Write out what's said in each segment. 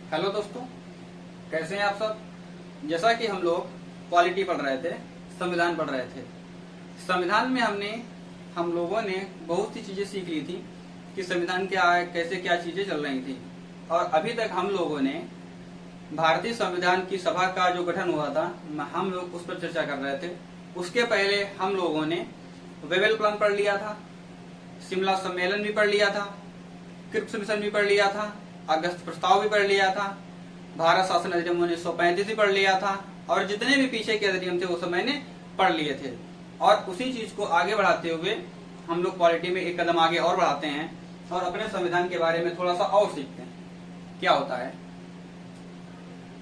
Hello दोस्तों, कैसे हैं आप सब। जैसा कि हम लोग पॉलिटी पढ़ रहे थे, संविधान पढ़ रहे थे। संविधान में हम लोगों ने बहुत सी चीजें सीख ली थी कि संविधान क्या है, कैसे क्या चीजें चल रही थी। और अभी तक हम लोगों ने भारतीय संविधान की सभा का जो गठन हुआ था, हम लोग उस पर चर्चा कर रहे थे। उसके पहले हम लोगों ने वेवेल प्लान पढ़ लिया था, शिमला सम्मेलन भी पढ़ लिया था, क्रिप्स मिशन भी पढ़ लिया था, अगस्त प्रस्ताव भी पढ़ लिया था, भारत शासन अधिनियम 1935 भी पढ़ लिया था, और जितने भी पीछे के अधिनियम थे वो सब मैंने पढ़ लिए थे। और उसी चीज को आगे बढ़ाते हुए हम लोग पॉलिटी में एक कदम आगे और बढ़ाते हैं और अपने संविधान के बारे में थोड़ा सा और सीखते हैं क्या होता है।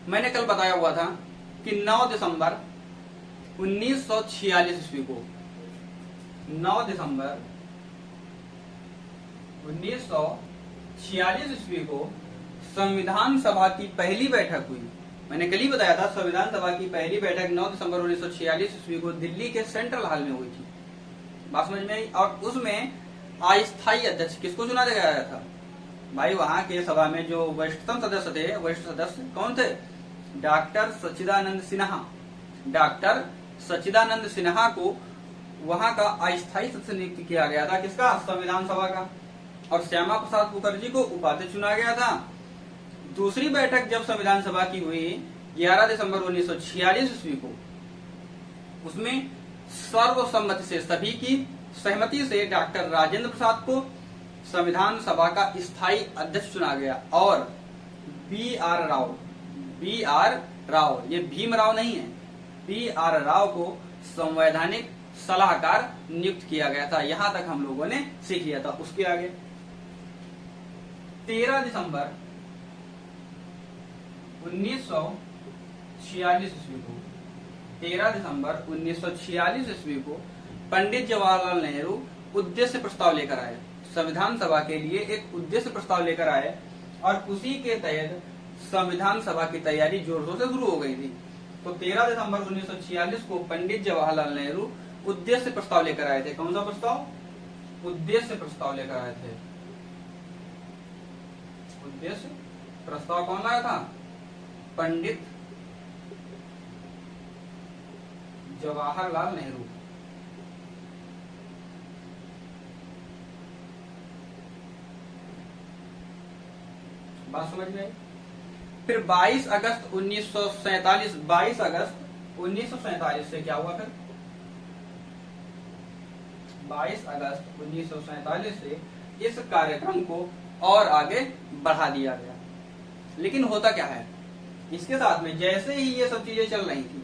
मैंने कल बताया हुआ था कि 9 दिसंबर 1946 ईस्वी को 9 दिसंबर 1946 ईस्वी को संविधान सभा की पहली बैठक हुई। मैंने कल ही बताया था, संविधान सभा की पहली बैठक 9 दिसंबर 1946 ईस्वी को दिल्ली के सेंट्रल हॉल में हुई थी। बात समझ में आई। और उसमें अस्थायी अध्यक्ष किसको चुना गया था भाई? वहां के सभा में जो वरिष्ठतम सदस्य थे, वरिष्ठ सदस्य कौन थे? डॉक्टर सच्चिदानंद सिन्हा। डॉक्टर सच्चिदानंद सिन्हा को वहां का अस्थायी सदस्य नियुक्त किया गया था। किसका? संविधान सभा का। और श्यामा प्रसाद मुखर्जी को उपाध्यक्ष चुना गया था। दूसरी बैठक जब संविधान सभा की हुई 11 दिसंबर 1946 ईस्वी को, उसमें सर्वसम्मति से, सभी की सहमति से डॉक्टर राजेंद्र प्रसाद को संविधान सभा का स्थायी अध्यक्ष चुना गया। और बी आर राव, ये भीमराव नहीं है, B.R. राव को संवैधानिक सलाहकार नियुक्त किया गया था। यहां तक हम लोगों ने सीख लिया था। उसके आगे 13 दिसंबर 1946 ईस्वी को 13 दिसंबर 1946 ईस्वी को पंडित जवाहरलाल नेहरू उद्देश्य प्रस्ताव लेकर आए। संविधान सभा के लिए एक उद्देश्य प्रस्ताव लेकर आए और उसी के तहत संविधान सभा की तैयारी जोर शोर से शुरू हो गई थी। तो 13 दिसंबर 1946 को पंडित जवाहरलाल नेहरू उद्देश्य प्रस्ताव लेकर आए थे। कौन सा प्रस्ताव? उद्देश्य प्रस्ताव लेकर आए थे। उद्देश्य प्रस्ताव कौन लाया था? पंडित जवाहरलाल नेहरू। बात समझ में आई। फिर 22 अगस्त 1947 से क्या हुआ? फिर 22 अगस्त 1947 से इस कार्यक्रम को और आगे बढ़ा दिया गया। लेकिन होता क्या है, इसके साथ में जैसे ही ये सब चीजें चल रही थी,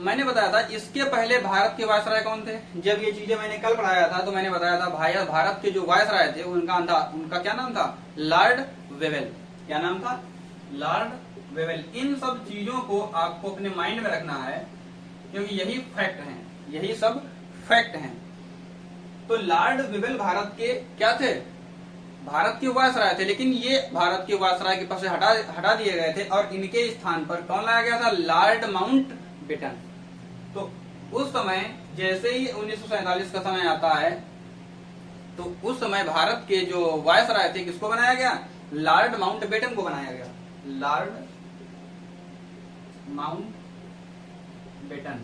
मैंने बताया था इसके पहले भारत के वायसराय कौन थे। जब ये चीजें मैंने कल पढ़ाया था तो मैंने बताया था भाई, भारत के जो वायसराय थे उनका क्या नाम था? Lord Wavell. क्या नाम था? Lord Wavell. इन सब चीजों को आपको अपने माइंड में रखना है क्योंकि यही फैक्ट हैं, यही सब फैक्ट हैं। तो लॉर्ड वेवेल भारत के क्या थे? भारत के वायसराय थे। लेकिन ये भारत के वायसराय के पास से हटा दिए गए थे और इनके स्थान पर कौन लाया गया था? Lord Mountbatten. तो उस समय जैसे ही 1947 का समय आता है तो उस समय भारत के जो वायसराय थे किसको बनाया गया? लॉर्ड माउंटबेटन को बनाया गया। लॉर्ड माउंटबेटन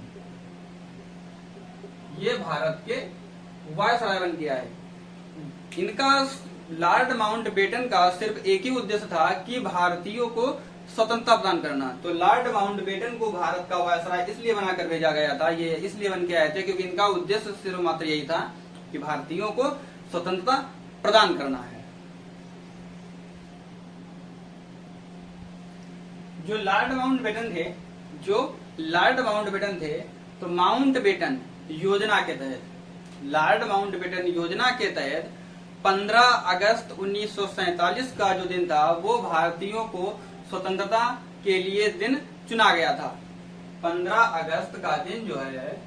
ये भारत के वायसराय बन गया है। इनका, लॉर्ड माउंटबेटन का सिर्फ एक ही उद्देश्य था कि भारतीयों को स्वतंत्रता प्रदान करना। तो लॉर्ड माउंटबेटन को भारत का वायसराय इसलिए बनाकर भेजा गया था, ये इसलिए बन के आए थे क्योंकि इनका उद्देश्य सिर्फ मात्र यही था कि भारतीयों को स्वतंत्रता प्रदान करना है। जो लॉर्ड माउंटबेटन थे तो माउंटबेटन योजना के तहत, लॉर्ड माउंटबेटन योजना के तहत 15 अगस्त 1947 का जो दिन था वो भारतीयों को स्वतंत्रता के लिए दिन चुना गया था। 15 अगस्त का दिन जो है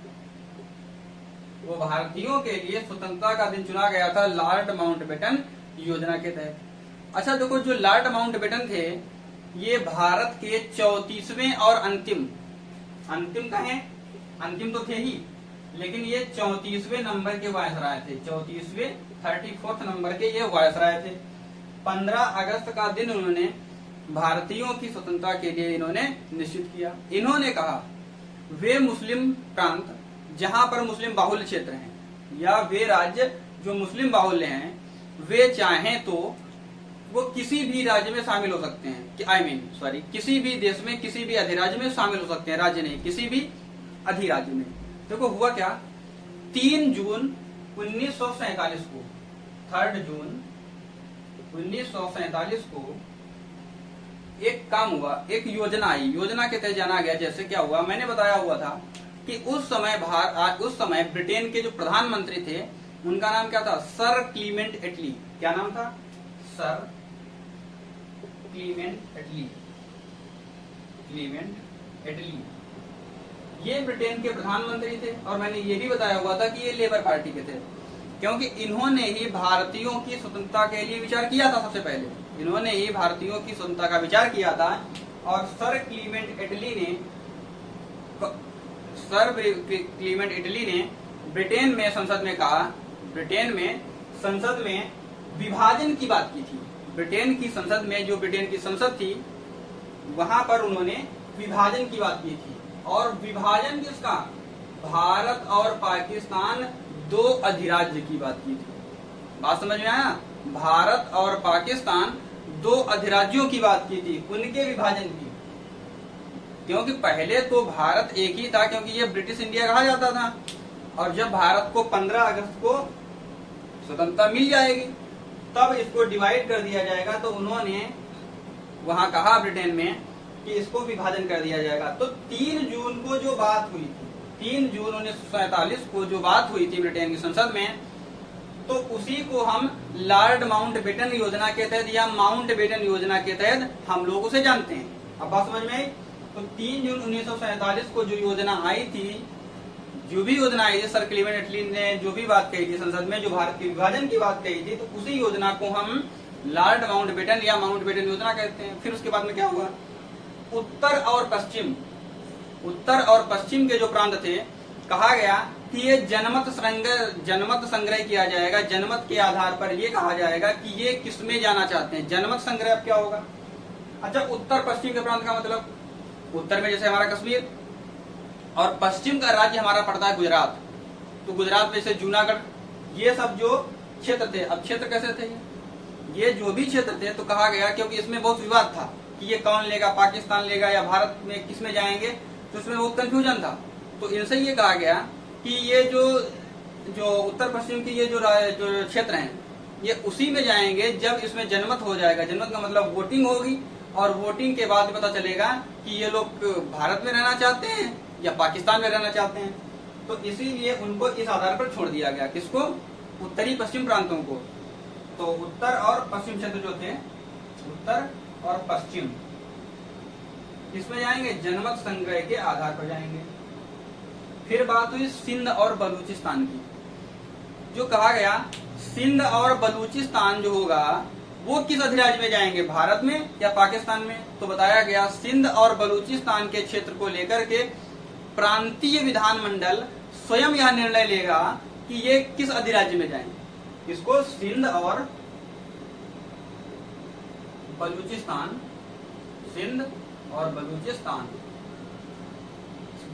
वो भारतीयों के लिए स्वतंत्रता का दिन चुना गया था लॉर्ड माउंटबेटन योजना के तहत। अच्छा देखो, जो लॉर्ड माउंटबेटन थे ये भारत के 34वें और अंतिम कहें, अंतिम तो थे ही, लेकिन ये 34वें नंबर के वायसराय थे। 34वें 34th नंबर के ये वायसराय थे। 15 अगस्त का दिन उन्होंने भारतीयों की स्वतंत्रता के लिए इन्होंने निश्चित किया। इन्होंने कहा वे मुस्लिम प्रांत जहां पर मुस्लिम बाहुल्य क्षेत्र हैं या वे राज्य जो मुस्लिम बाहुल्य हैं, वे चाहें तो वो किसी भी राज्य में शामिल हो सकते हैं कि किसी भी देश में किसी भी अधिराज्य में शामिल हो सकते हैं, राज्य नहीं, किसी भी अधिराज्य में। देखो हुआ क्या, 3 जून 1947 को 3 जून 1947 को एक काम हुआ, एक योजना आई, योजना के तहत जाना गया। जैसे क्या हुआ, मैंने बताया हुआ था कि उस समय ब्रिटेन के जो प्रधानमंत्री थे उनका नाम क्या था, सर क्लीमेंट एटली। क्या नाम था, सर क्लीमेंट एटली। ये ब्रिटेन के प्रधानमंत्री थे और मैंने ये भी बताया हुआ था कि ये लेबर पार्टी के थे, क्योंकि इन्होंने ही भारतीयों की स्वतंत्रता के लिए विचार किया था। सबसे पहले इन्होंने ही भारतीयों की स्वतंत्रता का विचार किया था और सर क्लीमेंट एटली ने ब्रिटेन में संसद में कहा, ब्रिटेन में संसद में विभाजन की बात की थी। ब्रिटेन की संसद में, जो ब्रिटेन की संसद थी, वहां पर उन्होंने विभाजन की बात की थी। और विभाजन किसका, भारत और पाकिस्तान 2 अधिराज्य की बात की थी। बात समझ में आया, भारत और पाकिस्तान 2 अधिराज्यों की बात की थी, उनके विभाजन की। क्योंकि पहले तो भारत एक ही था, क्योंकि ये ब्रिटिश इंडिया कहा जाता था। और जब भारत को 15 अगस्त को स्वतंत्रता मिल जाएगी तब इसको डिवाइड कर दिया जाएगा। तो उन्होंने वहां कहा ब्रिटेन में कि इसको विभाजन कर दिया जाएगा। तो 3 जून को जो बात हुई थी, 3 जून 1947 को जो बात हुई थी ब्रिटेन की संसद में, तो उसी को हम लॉर्ड माउंटबेटन योजना के तहत या माउंटबेटन योजना के तहत हम लोग उसे जानते हैं। अब बात समझ में आई। तो 3 जून 1947 को जो योजना आई थी, जो भी योजना आई थी, सर क्लीमेंट एटली ने जो भी बात कही थी संसद में, जो भारत के विभाजन की बात कही थी, तो उसी योजना को हम लॉर्ड माउंटबेटन या माउंटबेटन योजना कहते हैं। फिर उसके बाद में क्या हुआ, उत्तर और पश्चिम के जो प्रांत थे, कहा गया कि ये जनमत संग्रह किया जाएगा। जनमत के आधार पर ये कहा जाएगा कि ये किसमें जाना चाहते हैं। जनमत संग्रह अब क्या होगा, अच्छा, उत्तर पश्चिम के प्रांत का मतलब, उत्तर में जैसे हमारा कश्मीर और पश्चिम का राज्य हमारा पड़ता है गुजरात। तो गुजरात में से जूनागढ़, ये सब जो क्षेत्र थे। अब क्षेत्र कैसे थे, ये जो भी क्षेत्र थे, तो कहा गया, क्योंकि इसमें बहुत विवाद था कि ये कौन लेगा, पाकिस्तान लेगा या भारत में किसमें जाएंगे, तो इसमें बहुत कंफ्यूजन था। तो इनसे ये कहा गया कि ये जो उत्तर पश्चिम की ये जो क्षेत्र हैं, ये उसी में जाएंगे जब इसमें जनमत हो जाएगा। जनमत का मतलब वोटिंग होगी और वोटिंग के बाद पता चलेगा कि ये लोग भारत में रहना चाहते हैं या पाकिस्तान में रहना चाहते हैं। तो इसीलिए उनको इस आधार पर छोड़ दिया गया, किसको, उत्तरी पश्चिम प्रांतों को। तो उत्तर और पश्चिम क्षेत्र जो थे, उत्तर और पश्चिम, इसमें जाएंगे जनमत संग्रह के आधार पर जाएंगे। फिर बात हुई सिंध और बलूचिस्तान की। जो कहा गया सिंध और बलूचिस्तान जो होगा वो किस अधिराज्य में जाएंगे, भारत में या पाकिस्तान में। तो बताया गया सिंध और बलूचिस्तान के क्षेत्र को लेकर के प्रांतीय विधानमंडल स्वयं यह निर्णय लेगा कि ये किस अधिराज्य में जाएंगे। इसको सिंध और बलूचिस्तान, सिंध और बलूचिस्तान।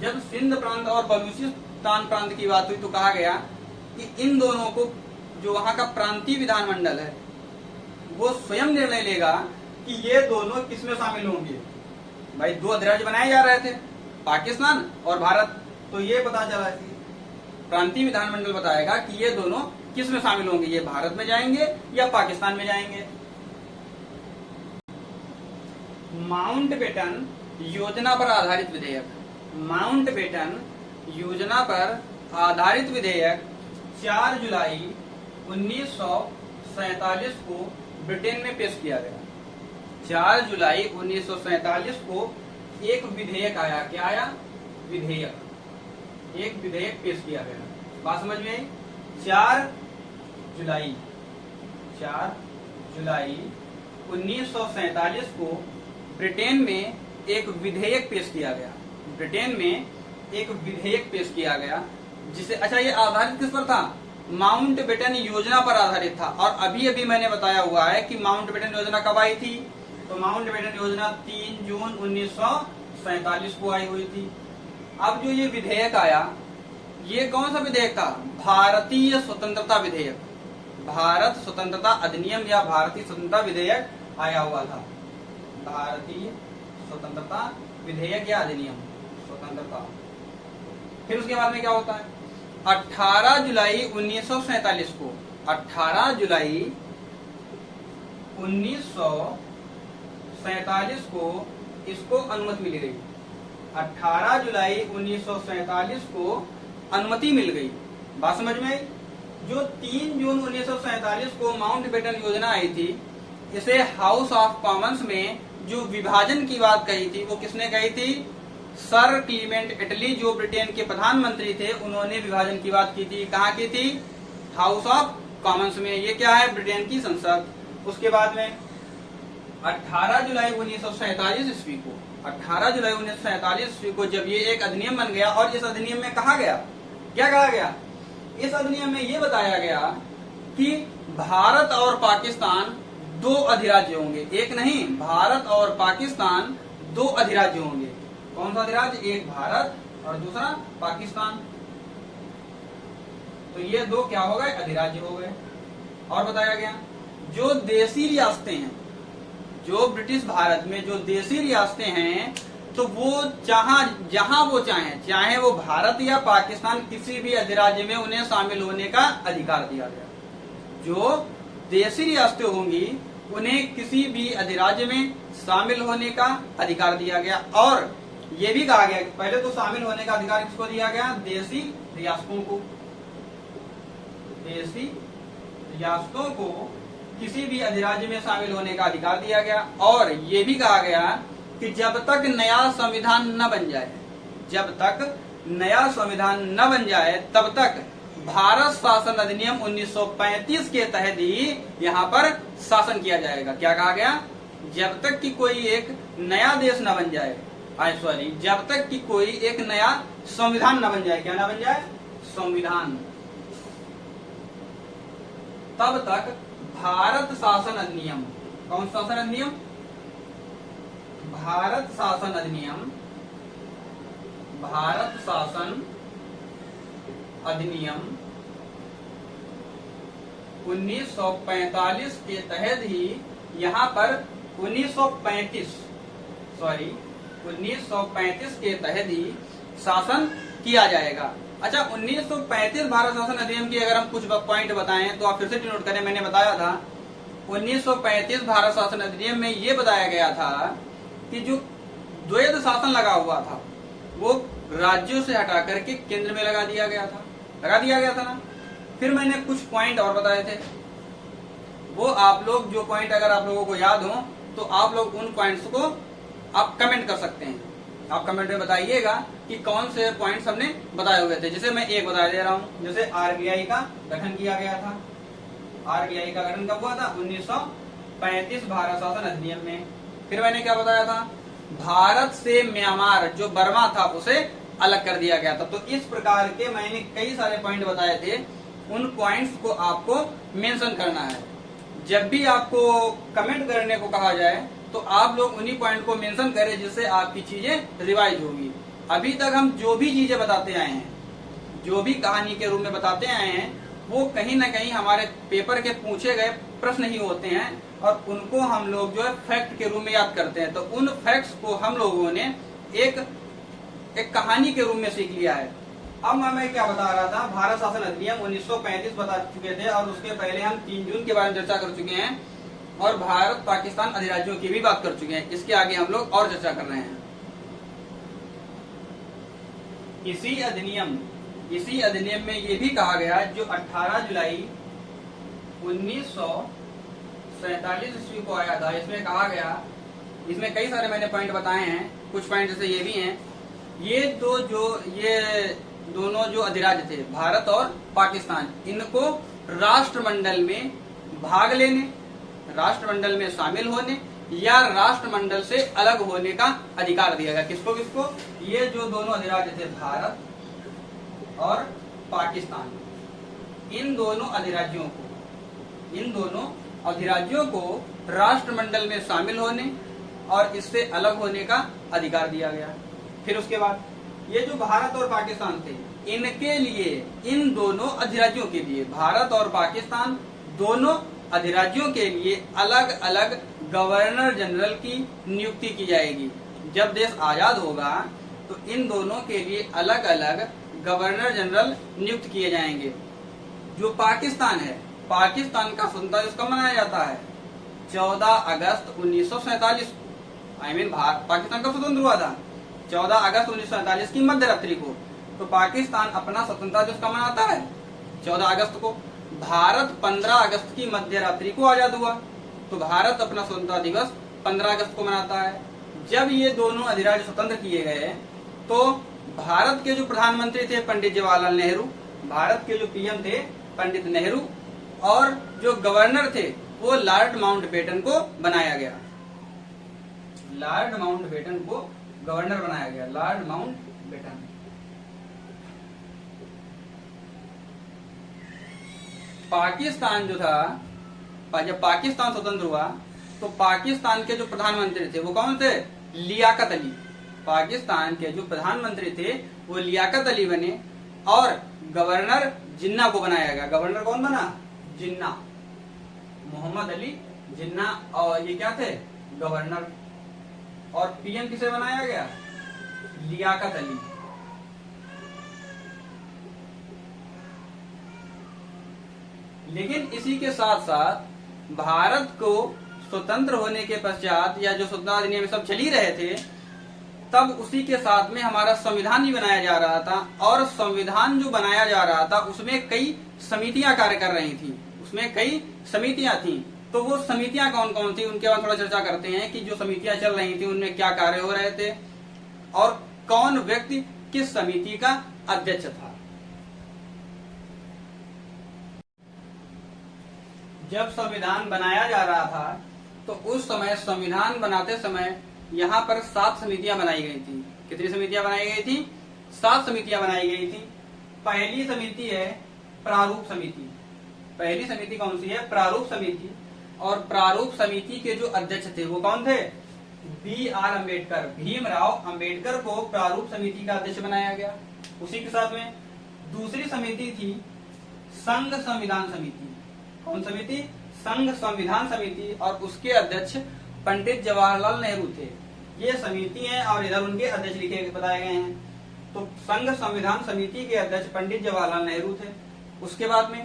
जब सिंध प्रांत और बलूचिस्तान प्रांत की बात हुई तो कहा गया कि इन दोनों को, जो वहां का प्रांतीय विधानमंडल है, वो स्वयं निर्णय लेगा कि ये दोनों किसमें शामिल होंगे। भाई 2 अधिराज्य बनाए जा रहे थे, पाकिस्तान और भारत। तो ये पता चला कि प्रांतीय विधानमंडल बताएगा कि ये दोनों किसमें शामिल होंगे, ये भारत में जाएंगे या पाकिस्तान में जाएंगे। माउंटबेटन योजना पर आधारित विधेयक, माउंटबेटन योजना पर आधारित विधेयक 4 जुलाई 1947 को ब्रिटेन में पेश किया गया। 4 जुलाई 1947 को एक विधेयक आया। क्या आया, विधेयक, एक विधेयक पेश किया गया। बात समझ में आई। 4 जुलाई 1947 को ब्रिटेन में एक विधेयक पेश किया गया। ब्रिटेन में एक विधेयक पेश किया गया जिसे, अच्छा, ये आधारित किस पर था, माउंटबेटन योजना पर आधारित था। और अभी अभी मैंने बताया हुआ है कि माउंटबेटन योजना कब आई थी, तो माउंटबेटन योजना 3 जून 1947 को आई हुई थी। अब जो ये विधेयक आया, ये कौन सा विधेयक था, भारतीय स्वतंत्रता विधेयक, भारत स्वतंत्रता अधिनियम या भारतीय स्वतंत्रता विधेयक आया हुआ था। भारतीय स्वतंत्रता विधेयक या अधिनियम, स्वतंत्रता। फिर उसके बाद में क्या होता है, 18 जुलाई 1947 को, 18 जुलाई 1947 को इसको अनुमति मिल गई। 18 जुलाई 1947 को अनुमति मिल गई। बात समझ में आई। जो 3 जून 1947 को माउंटबेटन योजना आई थी, इसे हाउस ऑफ कॉमन्स में जो विभाजन की बात कही थी, वो किसने कही थी, सर क्लीमेंट इटली, जो ब्रिटेन के प्रधानमंत्री थे, उन्होंने विभाजन की बात की थी। कहाँ की थी, हाउस ऑफ कॉमन्स में। ये क्या है, ब्रिटेन की संसद। उसके बाद में 18 जुलाई 1947 ईस्वी को, 18 जुलाई 1947 ईस्वी को जब ये एक अधिनियम बन गया, और इस अधिनियम में कहा गया, क्या कहा गया, इस अधिनियम में ये बताया गया कि भारत और पाकिस्तान 2 अधिराज्य होंगे। एक नहीं, भारत और पाकिस्तान 2 अधिराज्य होंगे। कौन सा अधिराज्य, एक भारत और दूसरा पाकिस्तान। तो ये 2 क्या हो गए, अधिराज्य हो गए। और बताया गया जो देसी रियासतें हैं, जो ब्रिटिश भारत में जो देसी रियासतें हैं, तो वो जहां वो चाहे वो भारत या पाकिस्तान, किसी भी अधिराज्य में उन्हें शामिल होने का अधिकार दिया गया। जो देसी रियासतें होंगी उन्हें किसी भी अधिराज्य में शामिल होने का अधिकार दिया गया। और ये भी कहा गया, पहले तो शामिल होने का अधिकार किसको दिया गया, देसी रियासतों को, देसी रियासतों को किसी भी अधिराज्य में शामिल होने का अधिकार दिया गया। और ये भी कहा गया कि जब तक नया संविधान न बन जाए, जब तक नया संविधान न बन जाए, तब तक भारत शासन अधिनियम 1935 के तहत ही यहाँ पर शासन किया जाएगा। क्या कहा गया, जब तक कि कोई एक नया देश न बन जाए, जब तक कि कोई एक नया संविधान न बन जाए, क्या न बन जाए, संविधान, तब तक भारत शासन अधिनियम, कौन सा शासन अधिनियम, भारत शासन अधिनियम, भारत शासन अधिनियम 1945 के तहत ही यहाँ पर 1935 के तहत ही शासन किया जाएगा। अच्छा, 1935 भारत शासन अधिनियम की अगर हम कुछ पॉइंट बताएं तो आप फिर से नोट करें। मैंने बताया था 1935 भारत शासन अधिनियम में ये बताया गया था कि जो द्वैध शासन लगा हुआ था वो राज्यों से हटा करके केंद्र में लगा दिया गया था ना। फिर मैंने कुछ पॉइंट और बताए थे, वो आप लोग जो पॉइंट अगर आप लोगों को याद हो तो आप लोग उन पॉइंट्स को आप कमेंट कर सकते हैं। आप कमेंट में बताइएगा कि कौन से पॉइंट्स हमने बताए हुए थे। जैसे मैं एक बता दे रहा हूँ, जैसे आरबीआई का गठन किया गया था। आरबीआई का गठन कब हुआ था, 1935 भारत शासन अधिनियम में। फिर मैंने क्या बताया था, भारत से म्यांमार जो बर्मा था उसे अलग कर दिया गया था। तो इस प्रकार के मैंने कई सारे पॉइंट बताए थे, उन पॉइंट्स को आपको मेंशन करना है। जब भी आपको कमेंट करने को कहा जाए तो आप लोग उन्हीं पॉइंट को मेंशन करें जिससे आपकी चीजें रिवाइज होगी। अभी तक हम जो भी चीजें बताते आए हैं, जो भी कहानी के रूप में बताते आए हैं, वो कहीं ना कहीं हमारे पेपर के पूछे गए प्रश्न ही होते हैं और उनको हम लोग जो है फैक्ट के रूप में याद करते हैं। तो उन फैक्ट्स को हम लोगों ने एक कहानी के रूप में सीख लिया है। अब मैं क्या बता रहा था, भारत शासन अधिनियम 1935 बता चुके थे और उसके पहले हम 3 जून के बारे में चर्चा कर चुके हैं और भारत पाकिस्तान अधिराज्यों की भी बात कर चुके हैं। इसके आगे हम लोग और चर्चा कर रहे हैं। इसी अधिनियम में ये भी कहा गया जो 18 जुलाई 1947 ईस्वी को आया था। इसमें कहा गया, इसमें कई सारे मैंने पॉइंट बताए हैं, कुछ पॉइंट जैसे ये भी हैं, ये दोनों जो अधिराज्य थे भारत और पाकिस्तान, इनको राष्ट्रमंडल में भाग लेने, राष्ट्रमंडल में शामिल होने या राष्ट्रमंडल से अलग होने का अधिकार दिया गया। किसको किसको, ये जो दोनों अधिराज्य थे भारत और पाकिस्तान, इन दोनों अधिराज्यों को राष्ट्रमंडल में शामिल होने और इससे अलग होने का अधिकार दिया गया। फिर उसके बाद ये जो भारत और पाकिस्तान थे, इनके लिए, इन दोनों अधिराज्यों के लिए, भारत और पाकिस्तान दोनों अधिराज्यों के लिए अलग अलग गवर्नर जनरल की नियुक्ति की जाएगी। जब देश आजाद होगा तो इन दोनों के लिए अलग अलग गवर्नर जनरल नियुक्त किए जाएंगे। जो पाकिस्तान है, पाकिस्तान का स्वतंत्रता दिवस कब मनाया जाता है? 14 अगस्त 1947 पाकिस्तान कब स्वतंत्र हुआ था? 14 अगस्त 1947 की मध्यरात्रि को। तो पाकिस्तान अपना स्वतंत्रता दिवस कब मनाता है? 14 अगस्त को। भारत 15 अगस्त की मध्यरात्रि को आजाद हुआ, तो भारत अपना स्वतंत्रता दिवस 15 अगस्त को मनाता है। जब ये दोनों अधिराज्य स्वतंत्र किए गए तो भारत के जो प्रधानमंत्री थे पंडित जवाहरलाल नेहरू, भारत के जो पीएम थे पंडित नेहरू, और जो गवर्नर थे वो लॉर्ड माउंटबेटन को बनाया गया। लॉर्ड माउंटबेटन को गवर्नर बनाया गया, लॉर्ड माउंटबेटन। पाकिस्तान जो था, जब पाकिस्तान स्वतंत्र हुआ तो पाकिस्तान के जो प्रधानमंत्री थे वो कौन थे? लियाकत अली। पाकिस्तान के जो प्रधानमंत्री थे वो लियाकत अली बने और गवर्नर जिन्ना को बनाया गया। गवर्नर कौन बना? जिन्ना, मोहम्मद अली जिन्ना। और ये क्या थे? गवर्नर। और पीएम किसे बनाया गया? लियाकत अली। लेकिन इसी के साथ साथ भारत को स्वतंत्र होने के पश्चात, या जो स्वतंत्रता अधिनियम सब चल ही रहे थे, तब उसी के साथ में हमारा संविधान भी बनाया जा रहा था। और संविधान जो बनाया जा रहा था उसमें कई समितियां कार्य कर रही थी, उसमें कई समितियां थी। तो वो समितियां कौन कौन थी उनके बाद थोड़ा चर्चा करते हैं कि जो समितियां चल रही थी उनमें क्या कार्य हो रहे थे और कौन व्यक्ति किस समिति का अध्यक्ष था। जब संविधान बनाया जा रहा था तो उस समय, संविधान बनाते समय यहाँ पर 7 समितियां बनाई गई थी। कितनी समितियां बनाई गई थी? 7 समितियां बनाई गई थी। पहली समिति है प्रारूप समिति। पहली समिति कौन सी है? प्रारूप समिति। और प्रारूप समिति के जो अध्यक्ष थे वो कौन थे? B.R. अम्बेडकर, भीमराव अम्बेडकर को प्रारूप समिति का अध्यक्ष बनाया गया। उसी के साथ में दूसरी समिति थी संघ संविधान समिति। कौन समिति? संघ संविधान समिति। और उसके अध्यक्ष पंडित जवाहरलाल नेहरू थे। ये समिति है और इधर उनके अध्यक्ष लिखे बताए गए हैं। तो संघ संविधान समिति के अध्यक्ष पंडित जवाहरलाल नेहरू थे। उसके बाद में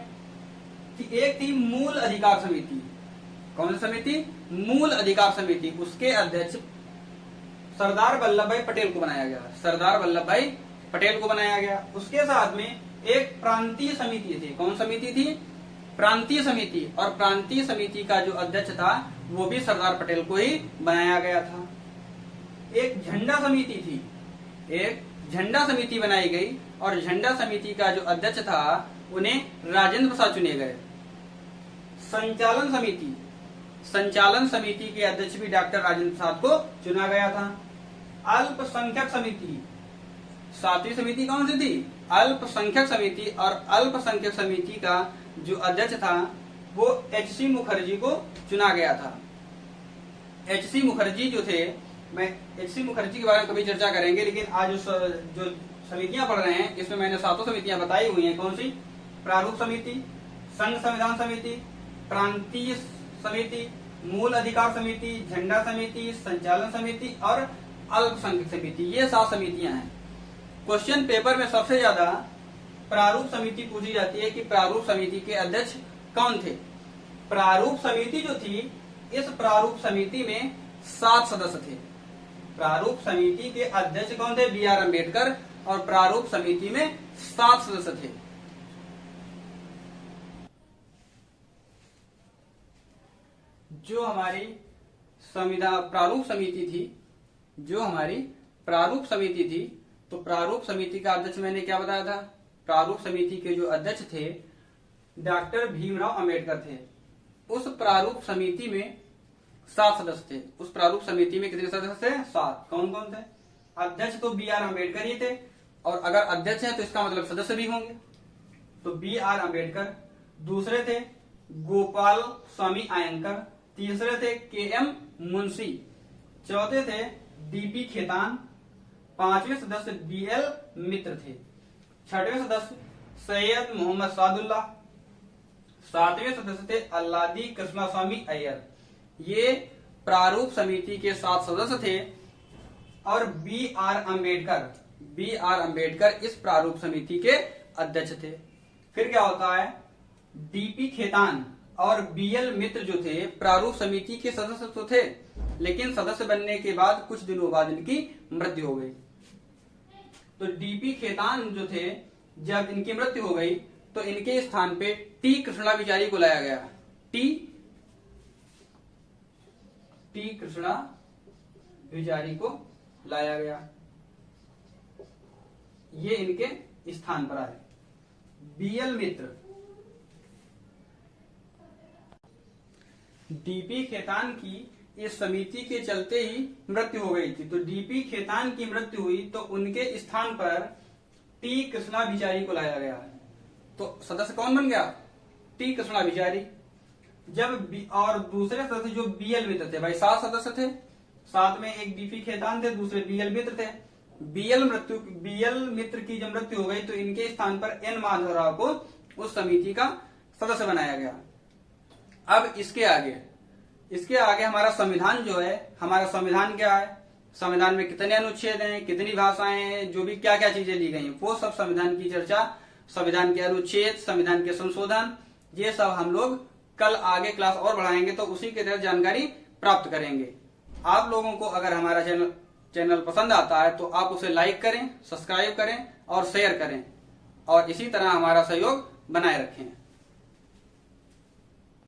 एक थी मूल अधिकार समिति। कौन सी समिति? मूल अधिकार समिति। उसके अध्यक्ष सरदार वल्लभ भाई पटेल को बनाया गया। सरदार वल्लभ भाई पटेल को बनाया गया। उसके साथ में एक प्रांतीय समिति थी। कौन समिति थी? प्रांतीय समिति। और प्रांतीय समिति का जो अध्यक्ष था वो भी सरदार पटेल को ही बनाया गया था। एक झंडा समिति थी, एक झंडा समिति बनाई गई और झंडा समिति का जो अध्यक्ष था उन्हें राजेंद्र प्रसाद चुने गए। संचालन समिति, संचालन समिति के अध्यक्ष भी डॉक्टर राजेंद्र प्रसाद को चुना गया था। अल्पसंख्यक समिति, 7वीं समिति कौन सी थी? अल्पसंख्यक समिति। और अल्पसंख्यक समिति का जो अध्यक्ष था वो H.C. मुखर्जी को चुना गया था। H.C. मुखर्जी जो थे, मैं H.C. मुखर्जी के बारे में कभी चर्चा करेंगे, लेकिन आज जो समितियां पढ़ रहे हैं इसमें मैंने 7 समितियां बताई हुई हैं। कौन सी? प्रारूप समिति, संघ संविधान समिति, प्रांतीय समिति, मूल अधिकार समिति, झंडा समिति, संचालन समिति और अल्पसंख्यक समिति। ये 7 समितियां हैं। क्वेश्चन पेपर में सबसे ज्यादा प्रारूप समिति पूछी जाती है कि प्रारूप समिति के अध्यक्ष कौन थे। प्रारूप समिति जो थी, इस प्रारूप समिति में 7 सदस्य थे। प्रारूप समिति के अध्यक्ष कौन थे? B.R. अम्बेडकर। और प्रारूप समिति में 7 सदस्य थे। जो हमारी संविधान प्रारूप समिति थी, जो हमारी प्रारूप समिति थी, तो प्रारूप समिति का अध्यक्ष मैंने क्या बताया था? प्रारूप समिति के जो अध्यक्ष थे डॉक्टर भीमराव अम्बेडकर थे। उस प्रारूप समिति में 7 सदस्य थे। उस प्रारूप समिति में कितने सदस्य थे? 7। कौन कौन थे? अध्यक्ष तो B.R. अम्बेडकर ही थे, और अगर अध्यक्ष है तो इसका मतलब सदस्य भी होंगे। तो B.R. अम्बेडकर, दूसरे थे गोपाल स्वामी आयंकर, तीसरे थे KM मुंशी, चौथे थे DP खेतान, पांचवें सदस्य BL मित्र थे, छठवें सदस्य सैयद मोहम्मद सादुल्ला, सातवें सदस्य थे अल्लादी कृष्णास्वामी अय्यर। ये प्रारूप समिति के 7 सदस्य थे और बी आर अम्बेडकर इस प्रारूप समिति के अध्यक्ष थे। फिर क्या होता है, DP खेतान और BL मित्र जो थे प्रारूप समिति के सदस्य तो थे, लेकिन सदस्य बनने के बाद कुछ दिनों बाद इनकी मृत्यु हो गई। तो DP खेतान जो थे, जब इनकी मृत्यु हो गई तो इनके स्थान पे T कृष्णाविचारी को लाया गया। टी कृष्णाविचारी को लाया गया, ये इनके स्थान पर आए। BL मित्र, DP खेतान की इस समिति के चलते ही मृत्यु हो गई थी। तो DP खेतान की मृत्यु हुई तो उनके स्थान पर T कृष्णाविचारी को लाया गया। तो सदस्य कौन बन गया, T कृष्णाविचारी। जब और दूसरे सदस्य जो BL मित्र थे, भाई 7 सदस्य थे, 7 में एक DP खेतान थे, दूसरे BL मित्र थे। BL मित्र की जब मृत्यु हो गई तो इनके स्थान पर N माधवराव को उस समिति का सदस्य बनाया गया। अब इसके आगे हमारा संविधान जो है, हमारा संविधान क्या है, संविधान में कितने अनुच्छेद हैं, कितनी भाषाएं हैं, जो भी क्या क्या चीजें ली गई हैं, वो सब संविधान की चर्चा, संविधान के अनुच्छेद, संविधान के संशोधन, ये सब हम लोग कल आगे क्लास और बढ़ाएंगे तो उसी के तहत जानकारी प्राप्त करेंगे। आप लोगों को अगर हमारा चैनल पसंद आता है तो आप उसे लाइक करें, सब्सक्राइब करें और शेयर करें और इसी तरह हमारा सहयोग बनाए रखें।